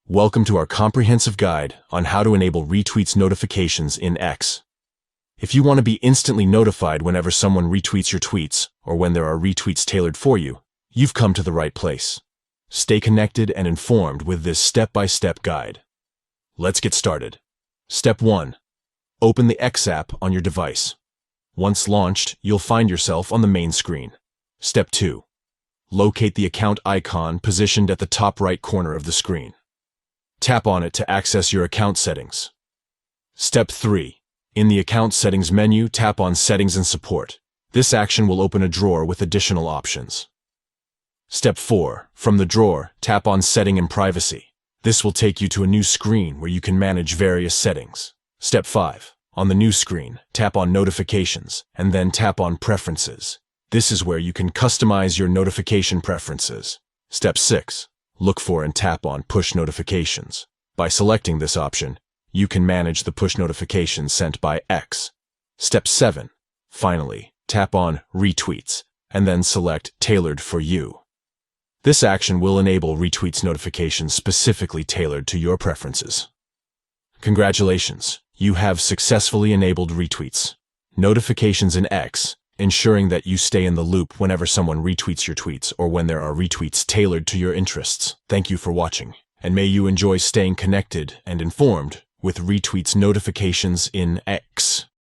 Welcome to our comprehensive guide on how to enable retweets notifications in X. If you want to be instantly notified whenever someone retweets your tweets or when there are retweets tailored for you, you've come to the right place. Stay connected and informed with this step-by-step guide. Let's get started. Step 1. Open the X app on your device. Once launched, you'll find yourself on the main screen. Step 2. Locate the account icon positioned at the top right corner of the screen. Tap on it to access your account settings. Step 3. In the Account Settings menu, tap on Settings and Support. This action will open a drawer with additional options. Step 4. From the drawer, tap on Setting and Privacy. This will take you to a new screen where you can manage various settings. Step 5. On the new screen, tap on Notifications, and then tap on Preferences. This is where you can customize your notification preferences. Step 6. Look for and tap on Push Notifications. By selecting this option, you can manage the push notifications sent by X. Step 7. Finally, tap on Retweets, and then select Tailored for You. This action will enable retweets notifications specifically tailored to your preferences. Congratulations, you have successfully enabled retweets notifications in X, ensuring that you stay in the loop whenever someone retweets your tweets or when there are retweets tailored to your interests. Thank you for watching, and may you enjoy staying connected and informed with retweets notifications in X.